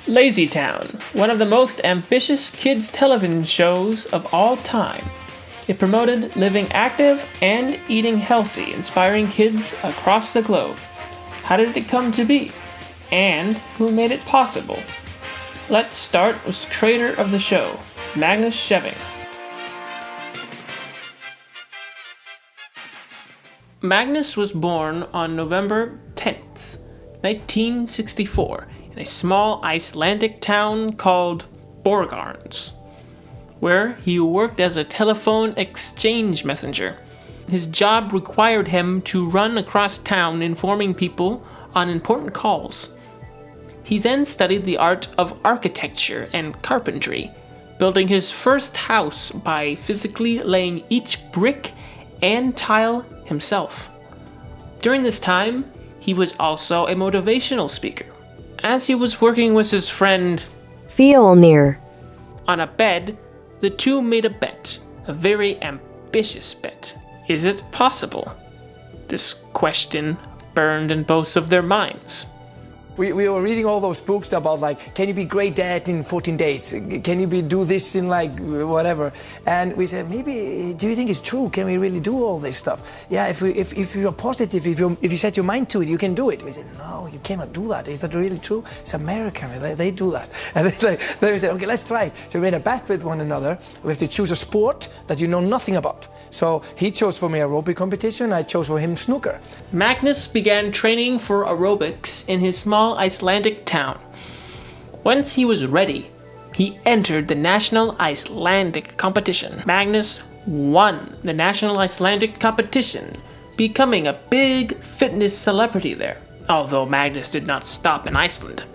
Lazy Town, one of the most ambitious kids' television shows of all time. It promoted living active and eating healthy, inspiring kids across the globe. How did it come to be? And who made it possible? Let's start with the creator of the show, Magnus Scheving. Magnus was born on November 10th, 1964, in a small Icelandic town called Borgarnes, where he worked as a telephone exchange messenger. His job required him to run across town informing people on important calls. He then studied the art of architecture and carpentry, building his first house by physically laying each brick and tile himself. During this time, he was also a motivational speaker. As he was working with his friend Fjolnir on a bed, the two made a bet, a very ambitious bet. Is it possible? This question burned in both of their minds. We were reading all those books about like, can you be great dad in 14 days? Can you do this in like whatever? And we said, maybe, do you think it's true? Can we really do all this stuff? Yeah, if you're positive, if you set your mind to it, you can do it. We said, no, you cannot do that. Is that really true? It's American, they do that. And then we said, okay, let's try. So we made a bet with one another. We have to choose a sport that you know nothing about. So he chose for me aerobic competition, I chose for him snooker. Magnus began training for aerobics in his small Icelandic town. Once he was ready, he entered the National Icelandic competition. Magnus won the National Icelandic competition, becoming a big fitness celebrity there. Although Magnus did not stop in Iceland.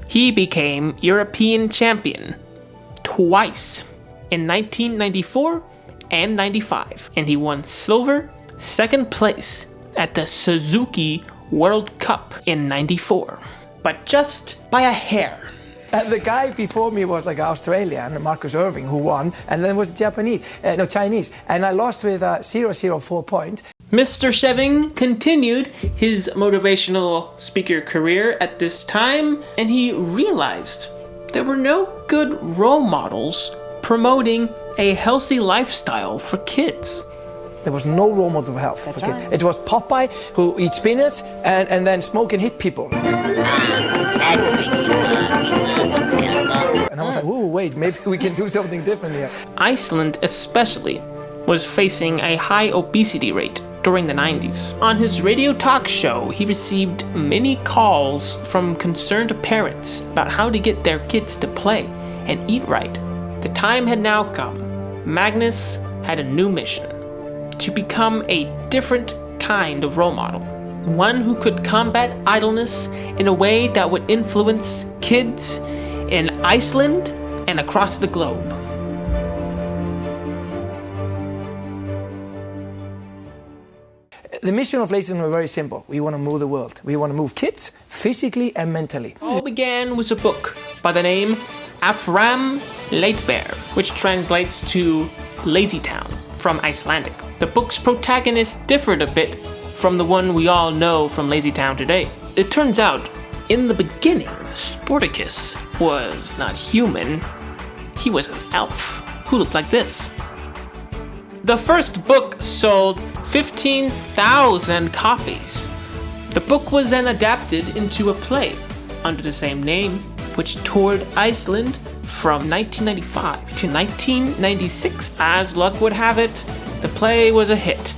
He became European champion twice, in 1994 and 95, and he won silver, second place at the Suzuki World Cup in 94, but just by a hair. And the guy before me was like Australian, Marcus Irving, who won, and then was Chinese, and I lost with 0.04 point. Mr. Scheving continued his motivational speaker career at this time, and he realized there were no good role models promoting a healthy lifestyle for kids. There was no role model of health for kids. It was Popeye who eats spinach and then smoke and hit people. And I was like, ooh, wait, maybe we can do something different here. Iceland especially was facing a high obesity rate during the 90s. On his radio talk show, he received many calls from concerned parents about how to get their kids to play and eat right. The time had now come. Magnus had a new mission: to become a different kind of role model. One who could combat idleness in a way that would influence kids in Iceland and across the globe. The mission of Lazy Town was very simple. We want to move the world. We want to move kids physically and mentally. All began with a book by the name Afram Leitber, which translates to Lazy Town from Icelandic. The book's protagonist differed a bit from the one we all know from Lazy Town today. It turns out, in the beginning, Sportacus was not human. He was an elf who looked like this. The first book sold 15,000 copies. The book was then adapted into a play under the same name, which toured Iceland from 1995 to 1996. As luck would have it, the play was a hit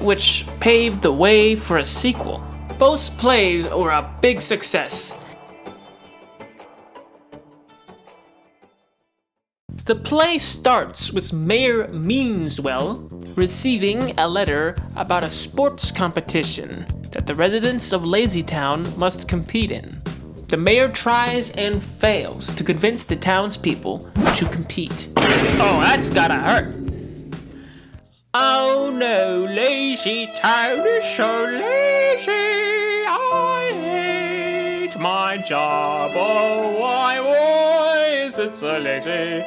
which paved the way for a sequel. Both plays were a big success. The play starts with Mayor Meanswell receiving a letter about a sports competition that the residents of Lazy Town must compete in. The mayor tries and fails to convince the townspeople to compete. Oh, that's gotta hurt. Oh no, Lazy Town is so lazy. I hate my job. Oh, why is it so lazy?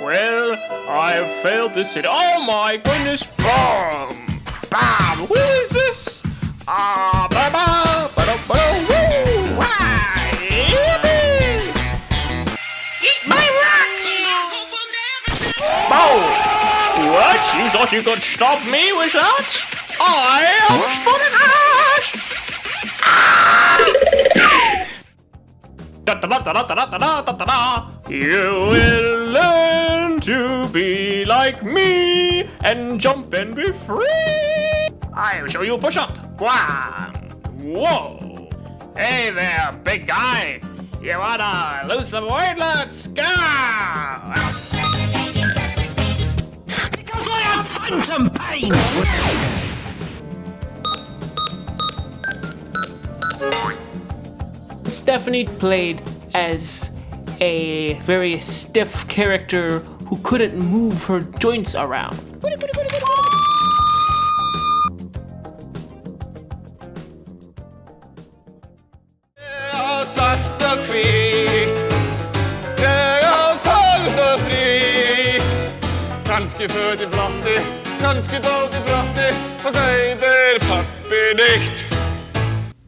Well, I have failed this city. Oh my goodness! Boom! Bam! Who is this? Ba-ba! Ba-da-boom! thought you could stop me with that? I am Sputnik Ash! You will learn to be like me and jump and be free. I'll show you a push-up. Guam. Whoa. Hey there, big guy. You wanna lose some weight? Let's go. Because I have phantom pain. Stephanie played as a very stiff character who couldn't move her joints around. Ganske født I bratt I, ganske dårlig bratt I, og greider papirdikt.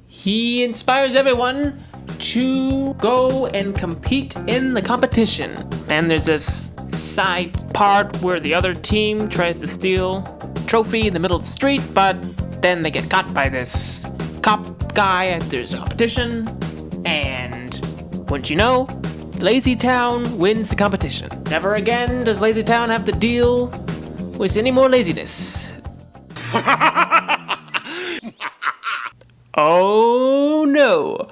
He inspires everyone to go and compete in the competition. And there's this side part where the other team tries to steal a trophy in the middle of the street, but then they get caught by this cop guy at this competition. And wouldn't you know, Lazy Town wins the competition. Never again does Lazy Town have to deal with any more laziness. Oh no,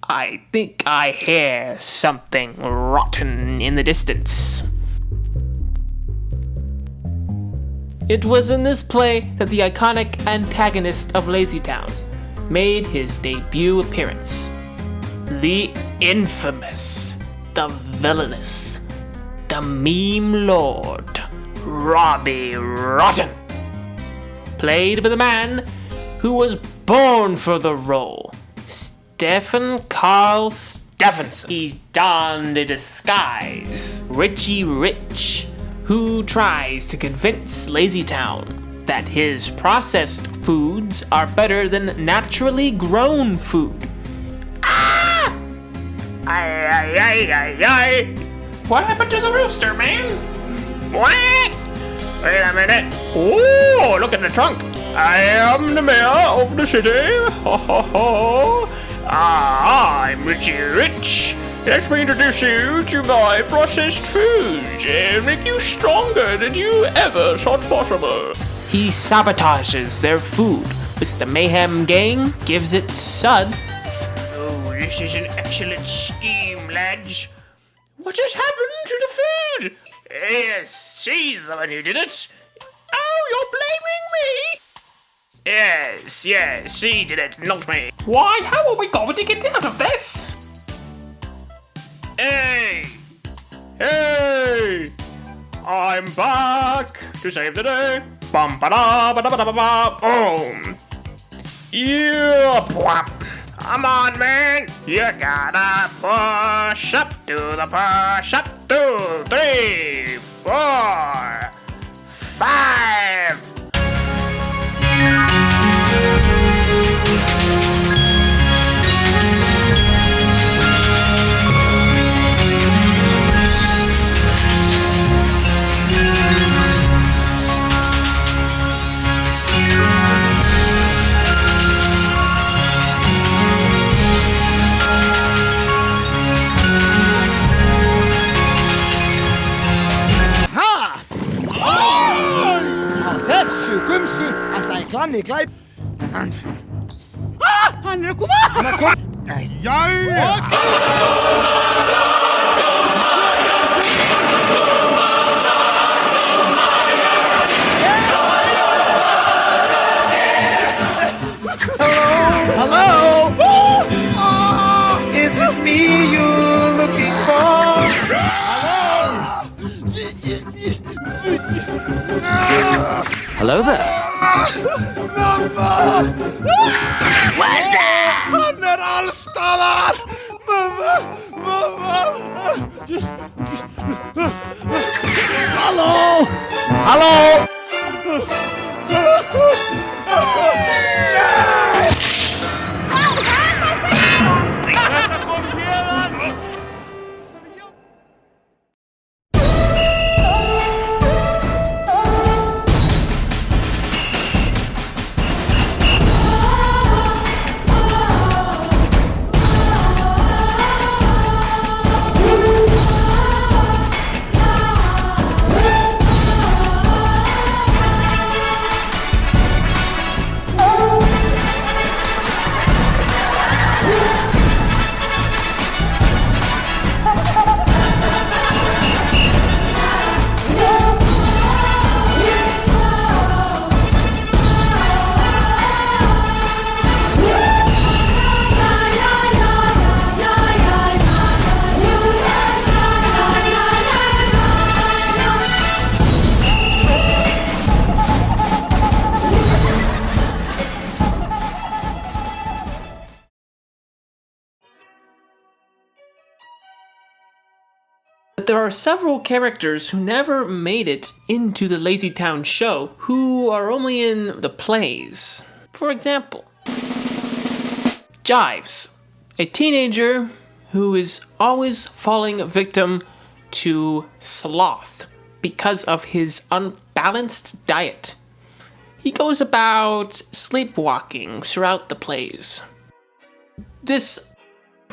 I think I hear something rotten in the distance. It was in this play that the iconic antagonist of Lazy Town made his debut appearance. The infamous, the villainous, the meme lord, Robbie Rotten. Played by the man who was born for the role, Stephen Carl Stephenson. He donned a disguise, Richie Rich, who tries to convince Lazy Town that his processed foods are better than naturally grown food. Ah! Ay. What happened to the rooster, man? What? Wait a minute. Oh, look at the trunk. I am the mayor of the city. Ha ha ha. I'm Richie Rich. Let me introduce you to my processed foods and make you stronger than you ever thought possible. He sabotages their food, which the Mayhem Gang gives it suds. Oh, this is an excellent scheme, lads. What has happened to the food? Yes, she's the one who did it. Oh, you're blaming me? Yes, she did it, not me. Why, how are we going to get out of this? Hey! I'm back to save the day. Bum ba da ba da ba da ba ba boom. Yeah, pwap. Come on, man. You gotta push up to the push up. 2, 3, 4, 5. Kumsi, ætla ég glanni glæp. Hann er að koma! Hann er að koma! Jæja! Hello? Is it me you're looking for? Hello there. Mamma! What's up? Hann er allstaðar! Mamma! Halló! Halló! But there are several characters who never made it into the Lazy Town show, who are only in the plays. For example, Jives, a teenager who is always falling victim to sloth because of his unbalanced diet. He goes about sleepwalking throughout the plays. This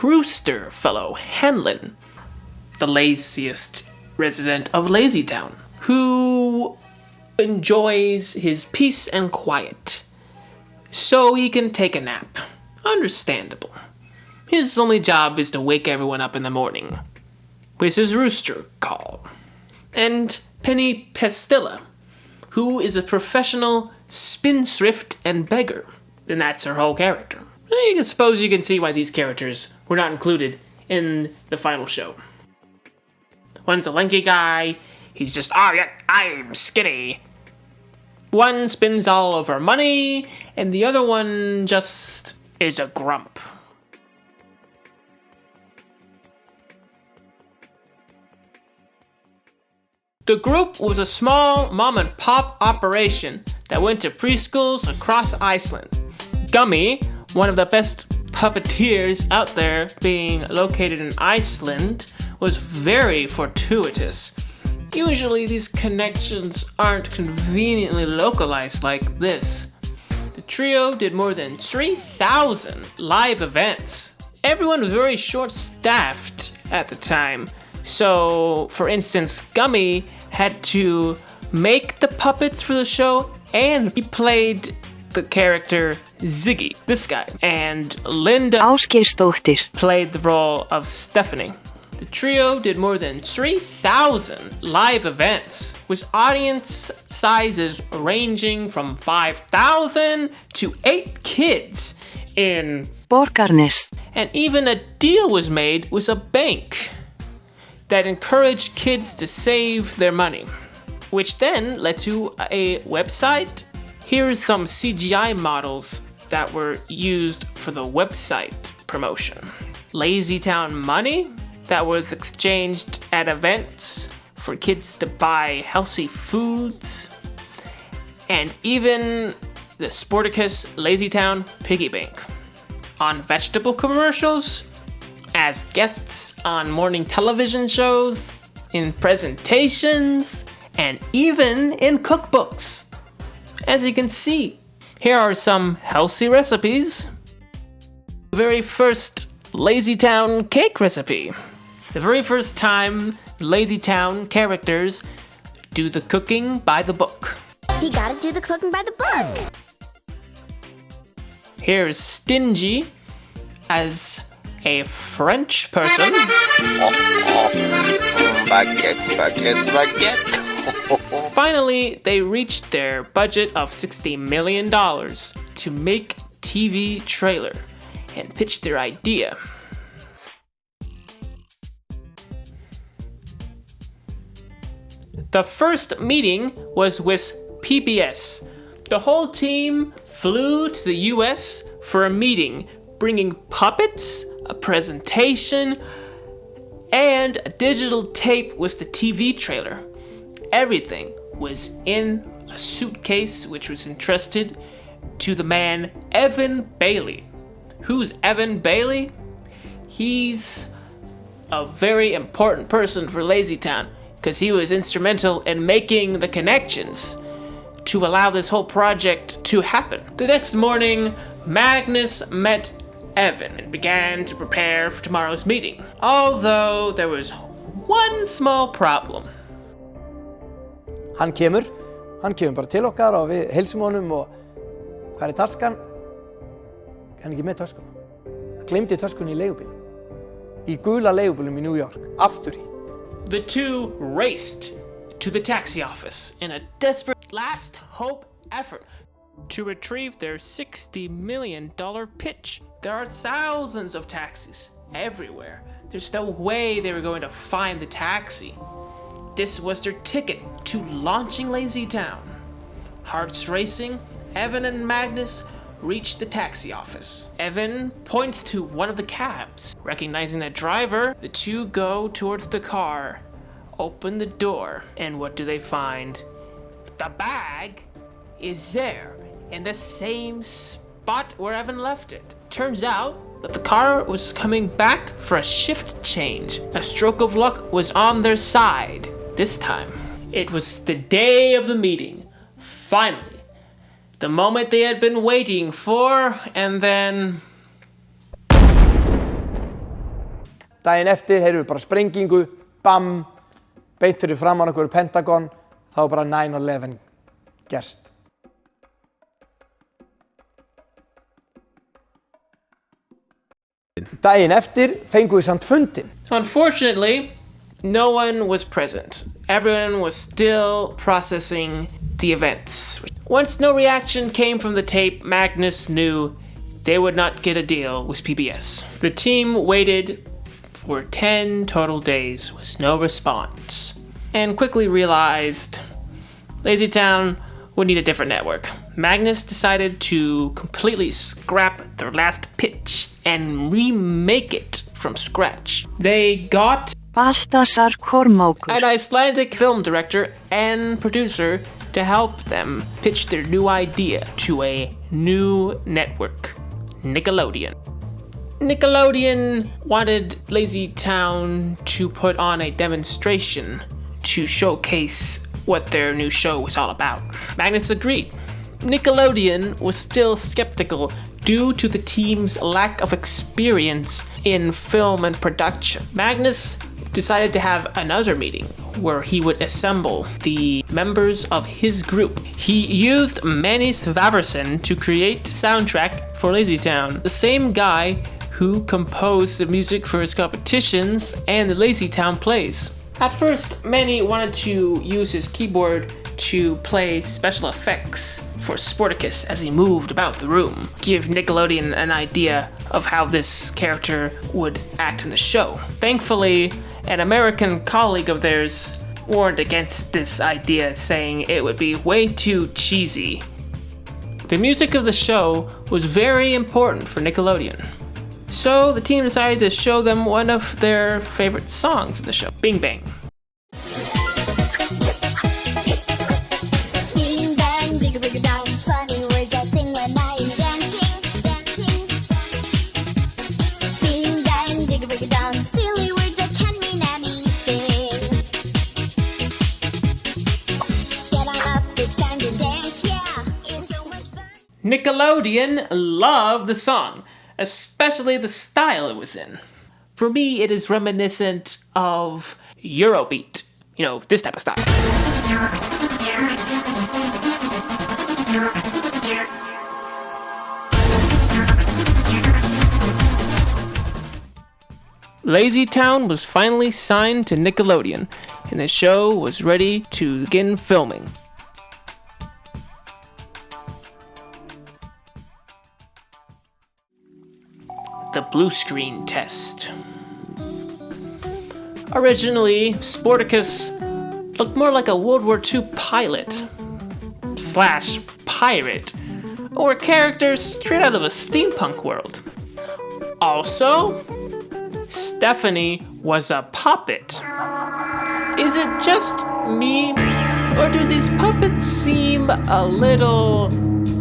rooster fellow, Hanlon, the laziest resident of Lazy Town, who enjoys his peace and quiet, so he can take a nap. Understandable. His only job is to wake everyone up in the morning with his rooster call. And Penny Pastilla, who is a professional spendthrift and beggar. And that's her whole character. I suppose you can see why these characters were not included in the final show. One's a lanky guy, he's just, oh yeah, I'm skinny. One spends all of her money, and the other one just is a grump. The group was a small mom-and-pop operation that went to preschools across Iceland. Gummy, one of the best puppeteers out there being located in Iceland, was very fortuitous. Usually these connections aren't conveniently localized like this. The trio did more than 3,000 live events. Everyone was very short-staffed at the time. So, for instance, Gummy had to make the puppets for the show, and he played the character Ziggy, this guy. And Linda Ásgeirsdóttir played the role of Stephanie. The trio did more than 3,000 live events, with audience sizes ranging from 5,000 to 8 kids in Borgarnes. And even a deal was made with a bank that encouraged kids to save their money, which then led to a website. Here's some CGI models that were used for the website promotion. Lazy Town money that was exchanged at events for kids to buy healthy foods, and even the Sporticus Lazy Town piggy bank. On vegetable commercials, as guests on morning television shows, in presentations, and even in cookbooks. As you can see, here are some healthy recipes. The very first Lazy Town cake recipe. The very first time Lazy Town characters do the cooking by the book. You gotta do the cooking by the book. Here's Stingy as a French person. Baguette, baguette, baguette. Finally, they reached their budget of $60 million to make TV trailer and pitch their idea. The first meeting was with PBS. The whole team flew to the US for a meeting, bringing puppets, a presentation, and a digital tape with the TV trailer. Everything was in a suitcase which was entrusted to the man Evan Bailey. Who's Evan Bailey? He's a very important person for Lazy Town because he was instrumental in making the connections to allow this whole project to happen. The next morning, Magnus met Evan and began to prepare for tomorrow's meeting. Although there was one small problem. Hann kemur bara til okkar og við heilsum honum og hvað taskan? Hann ekki með töskuna. Hann gleymdi töskunni í leigubílnum. Í gula leigubílnum í New York, aftur í. The two raced to the taxi office in a desperate last hope effort to retrieve their $60 million pitch. There are thousands of taxis everywhere. There's no way they were going to find the taxi. This was their ticket to launching Lazy Town. Hearts racing, Evan and Magnus reached the taxi office. Evan points to one of the cabs. Recognizing the driver, the two go towards the car, open the door, and what do they find? The bag is there in the same spot where Evan left it. Turns out that the car was coming back for a shift change. A stroke of luck was on their side. This time, it was the day of the meeting. Finally, the moment they had been waiting for, and then... Daginn eftir heyrðum við bara sprengingu, bam, beint fyrir framan okkur Pentagon, þá bara 9/11 gerst. Daginn eftir fengum við samt fundin. Unfortunately, no one was present. Everyone was still processing the events. Once no reaction came from the tape, Magnus knew they would not get a deal with PBS. The team waited for 10 total days with no response, and quickly realized LazyTown would need a different network. Magnus decided to completely scrap their last pitch and remake it from scratch. They got Baltasar Kormákur, an Icelandic film director and producer to help them pitch their new idea to a new network, Nickelodeon. Nickelodeon wanted LazyTown to put on a demonstration to showcase what their new show was all about. Magnus agreed. Nickelodeon was still skeptical due to the team's lack of experience in film and production. Magnus decided to have another meeting where he would assemble the members of his group. He used Manny Svavarson to create the soundtrack for LazyTown, the same guy who composed the music for his competitions and the LazyTown plays. At first, Manny wanted to use his keyboard to play special effects for Sportacus as he moved about the room, give Nickelodeon an idea of how this character would act in the show. Thankfully, an American colleague of theirs warned against this idea, saying it would be way too cheesy. The music of the show was very important for Nickelodeon. So the team decided to show them one of their favorite songs of the show, Bing Bang. Bing bang, digga digga dong. Funny words I sing when I am dancing, dancing. Bing bang, digga digga dong. Silly words that can mean anything. Get on up, it's time to dance, yeah. It's so much fun. Nickelodeon loved the song, especially the style it was in. For me, it is reminiscent of Eurobeat. You know, this type of style. LazyTown was finally signed to Nickelodeon, and the show was ready to begin filming. The blue screen test. Originally, Sportacus looked more like a World War II pilot / pirate, or a character straight out of a steampunk world. Also, Stephanie was a puppet. Is it just me, or do these puppets seem a little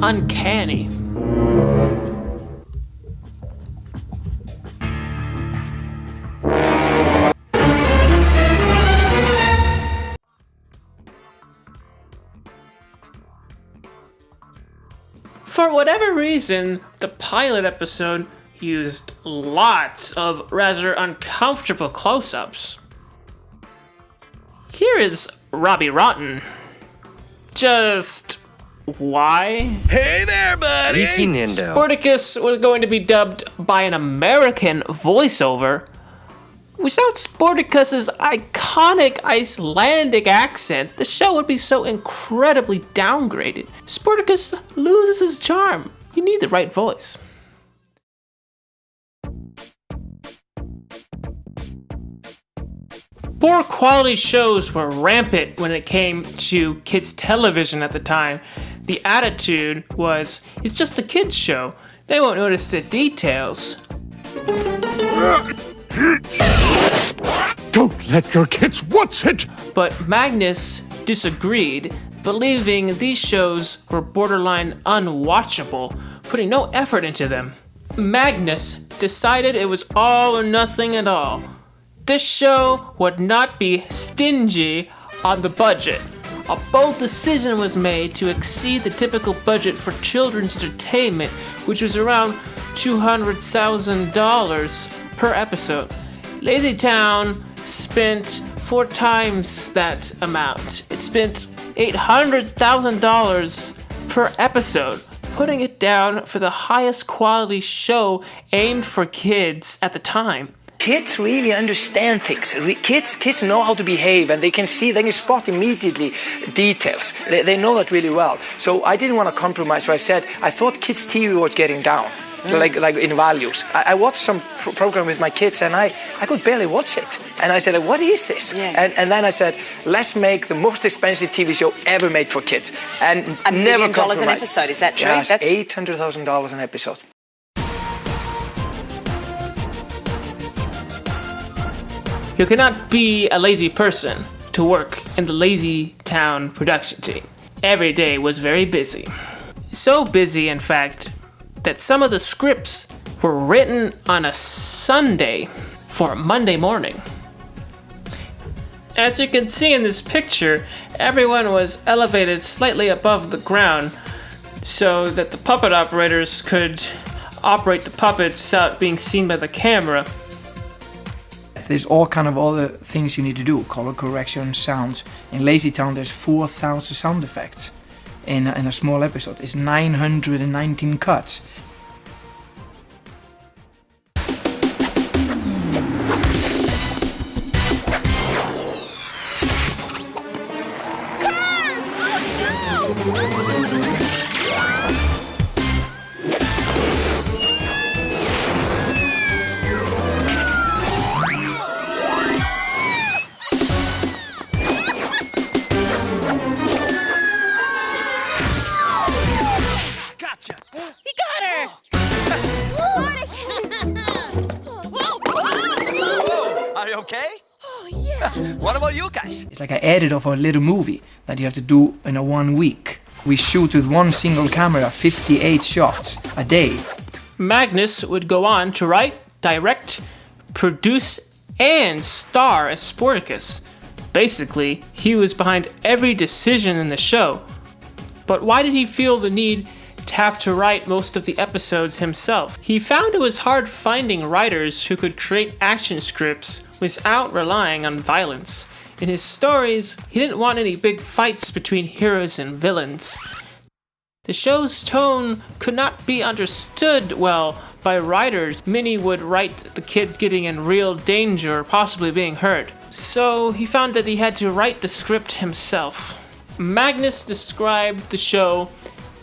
uncanny? For whatever reason, the pilot episode used lots of rather uncomfortable close-ups. Here is Robbie Rotten. Just why? Hey there, buddy! Ricky Nindo. Sportacus was going to be dubbed by an American voiceover. Without Sportacus's iconic Icelandic accent, the show would be so incredibly downgraded. Sportacus loses his charm. You need the right voice. Poor quality shows were rampant when it came to kids' television at the time. The attitude was, it's just a kids' show. They won't notice the details. Don't let your kids watch it! But Magnus disagreed, believing these shows were borderline unwatchable, putting no effort into them. Magnus decided it was all or nothing at all. This show would not be stingy on the budget. A bold decision was made to exceed the typical budget for children's entertainment, which was around $200,000 per episode. Lazy Town spent 4 times that amount. It spent $800,000 per episode, putting it down for the highest quality show aimed for kids at the time. Kids really understand things. Kids know how to behave, and they can spot immediately details. They know that really well. So I didn't want to compromise. So I said, I thought kids' TV was getting down, like in values. I watched some program with my kids, and I could barely watch it. And I said, what is this? Yeah. And then I said, let's make the most expensive TV show ever made for kids, and $1 never million compromise. an episode, is that true? Yes, That's $800,000 an episode. You cannot be a lazy person to work in the Lazy Town production team. Every day was very busy. So busy, in fact, that some of the scripts were written on a Sunday for Monday morning. As you can see in this picture, everyone was elevated slightly above the ground so that the puppet operators could operate the puppets without being seen by the camera. There's all kind of other things you need to do, color correction, sounds. In Lazy Town there's 4,000 sound effects in a small episode. It's 919 cuts. Are you okay? Oh, yeah. What about you guys? It's like an edit of a little movie that you have to do in a 1 week. We shoot with one single camera, 58 shots a day. Magnus would go on to write, direct, produce, and star as Sportacus. Basically, he was behind every decision in the show. But why did he feel the need to have to write most of the episodes himself? He found it was hard finding writers who could create action scripts without relying on violence. In his stories, he didn't want any big fights between heroes and villains. The show's tone could not be understood well by writers. Many would write the kids getting in real danger or possibly being hurt. So he found that he had to write the script himself. Magnus described the show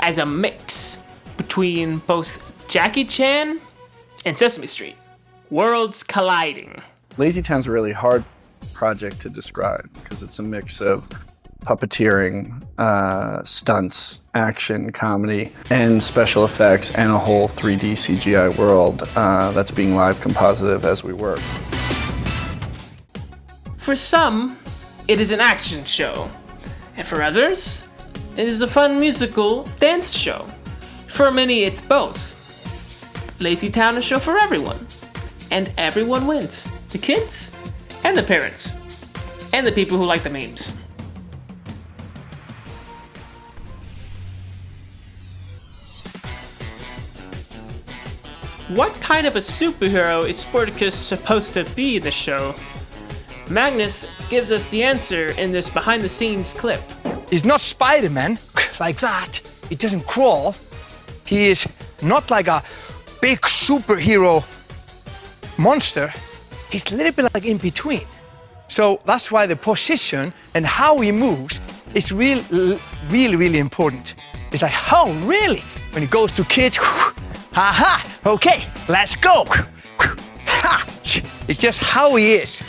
as a mix between both Jackie Chan and Sesame Street. Worlds colliding. Lazy Town's a really hard project to describe because it's a mix of puppeteering, stunts, action, comedy, and special effects, and a whole 3D CGI world that's being live composited as we work. For some, it is an action show, and for others, it is a fun musical dance show. For many, it's both. Lazy Town is a show for everyone, and everyone wins. The kids, and the parents, and the people who like the memes. What kind of a superhero is Sportacus supposed to be in the show? Magnus gives us the answer in this behind-the-scenes clip. He's not Spider-Man, like that. He doesn't crawl. He is not like a big superhero monster. He's a little bit like in between. So that's why the position and how he moves is really important. It's like, oh, really? When he goes to kids, aha, okay, let's go. It's just how he is.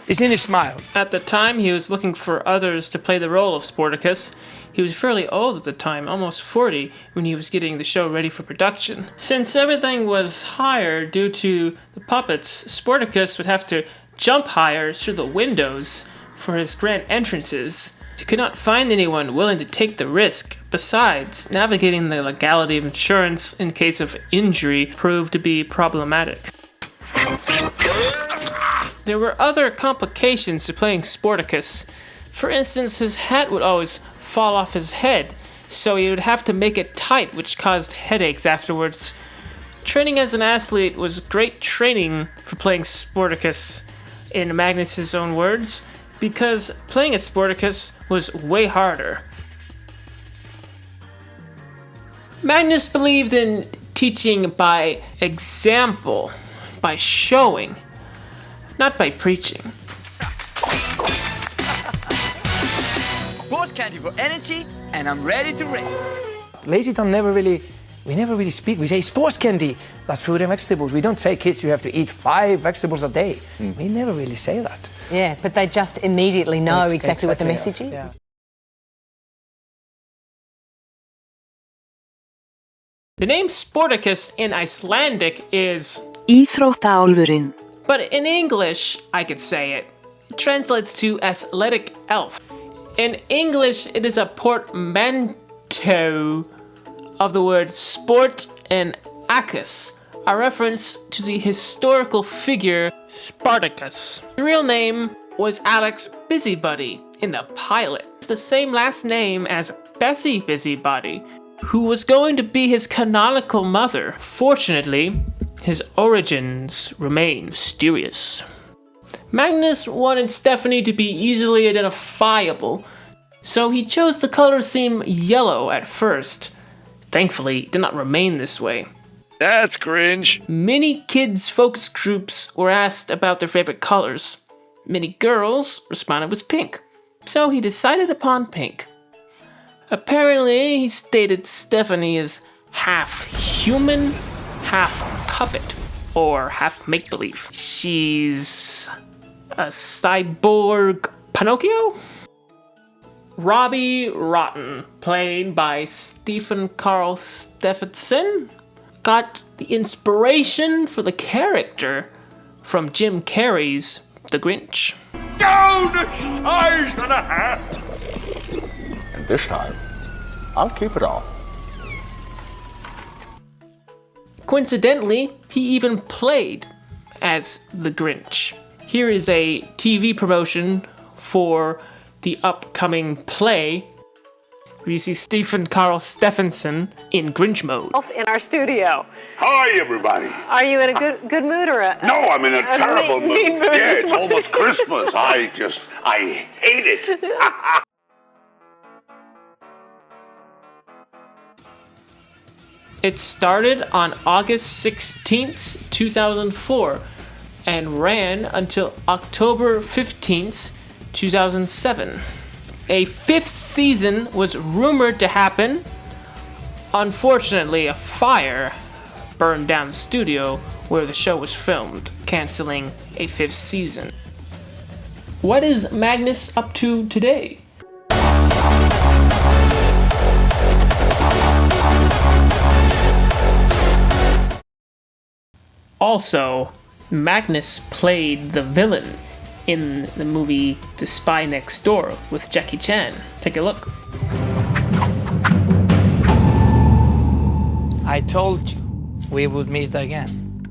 It's in his smile. At the time, he was looking for others to play the role of Sportacus. He was fairly old at the time, almost 40, when he was getting the show ready for production. Since everything was hired due to the puppets, Sportacus would have to jump higher through the windows for his grand entrances. He could not find anyone willing to take the risk. Besides, navigating the legality of insurance in case of injury proved to be problematic. There were other complications to playing Sportacus. For instance, his hat would always fall off his head, so he would have to make it tight, which caused headaches afterwards. Training as an athlete was great training for playing Sportacus, in Magnus's own words, because playing as Sportacus was way harder. Magnus believed in teaching by example, by showing, not by preaching. Sports candy for energy, and I'm ready to race. LazyTown we never really speak. We say sports candy, that's fruit and vegetables. We don't say, kids, you have to eat 5 vegetables a day. We never really say that. Yeah, but they just immediately know exactly what the message is. Yeah. The name Sportacus in Icelandic is Íþróttaálfurinn. but in English, I could say it. It translates to athletic elf. In English, it is a portmanteau of the word sport and acus, a reference to the historical figure Spartacus. His real name was Alex Busybody in the pilot. It's the same last name as Bessie Busybody, who was going to be his canonical mother. Fortunately, his origins remain mysterious. Magnus wanted Stephanie to be easily identifiable, so he chose the color scheme yellow at first. Thankfully, it did not remain this way. That's cringe. Many kids' focus groups were asked about their favorite colors. Many girls responded with pink, so he decided upon pink. Apparently, he stated Stephanie is half human, half puppet, or half make-believe. She's a cyborg Pinocchio? Robbie Rotten, played by Stephen Carl Stephenson, got the inspiration for the character from Jim Carrey's The Grinch. Down the size of the hat! And this time, I'll keep it all. Coincidentally, he even played as the Grinch. Here is a TV promotion for the upcoming play where you see Stephen Carl Stephenson in Grinch mode. In our studio. Hi, everybody. Are you in a good mood or a... No, I'm in a terrible mood. mean mood Yeah, this it's morning? almost Christmas. I hate it. It started on August 16th, 2004 and ran until October 15th, 2007. A 5th season was rumored to happen. Unfortunately, a fire burned down the studio where the show was filmed, canceling a 5th season. What is Magnus up to today? Also, Magnus played the villain in the movie The Spy Next Door with Jackie Chan. Take a look. I told you we would meet again.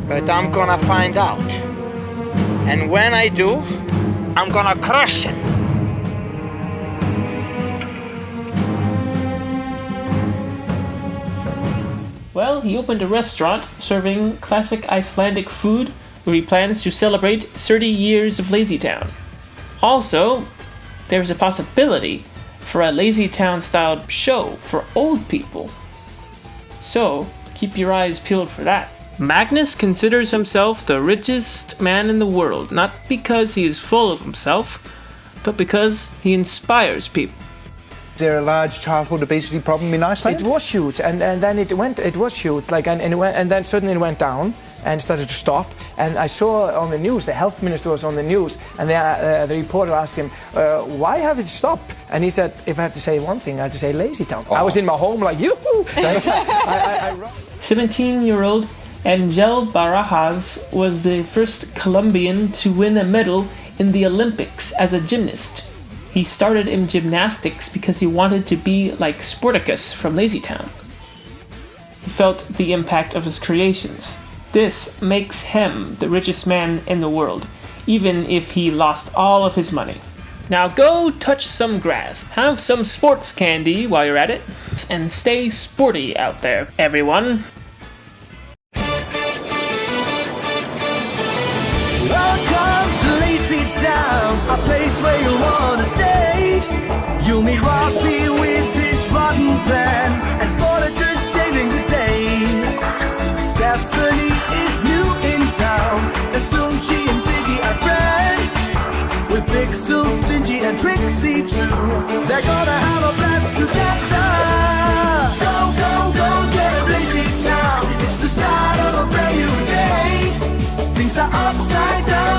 But I'm gonna find out. And when I do, I'm gonna crush him. Well, he opened a restaurant serving classic Icelandic food where he plans to celebrate 30 years of LazyTown. Also, there's a possibility for a LazyTown-styled show for old people. So, keep your eyes peeled for that. Magnus considers himself the richest man in the world, not because he is full of himself, but because he inspires people. Is there a large childhood obesity problem in Iceland? It was huge, and then it was huge, and then suddenly it went down, and started to stop. And I saw on the news, the health minister was on the news, and the reporter asked him, why have it stopped? And he said, if I have to say one thing, I have to say Lazy Town. I was in my home like, yoo-hoo! 17-year-old Angel Barajas was the first Colombian to win a medal in the Olympics as a gymnast. He started in gymnastics because he wanted to be like Sportacus from Lazy Town. He felt the impact of his creations. This makes him the richest man in the world, even if he lost all of his money. Now go touch some grass, have some sports candy while you're at it, and stay sporty out there, everyone. Welcome to Lazy Town, a place where you wanna stay. You'll meet Robbie with his rotten plan, and Sportacus saving the day. Stephanie is new in town, and soon she and Ziggy are friends. With Pixel, Stingy, and Trixie too, they're gonna have a blast together. Go, go, go, get a Lazy Town. It's the start of a brand new day. Things are upside down.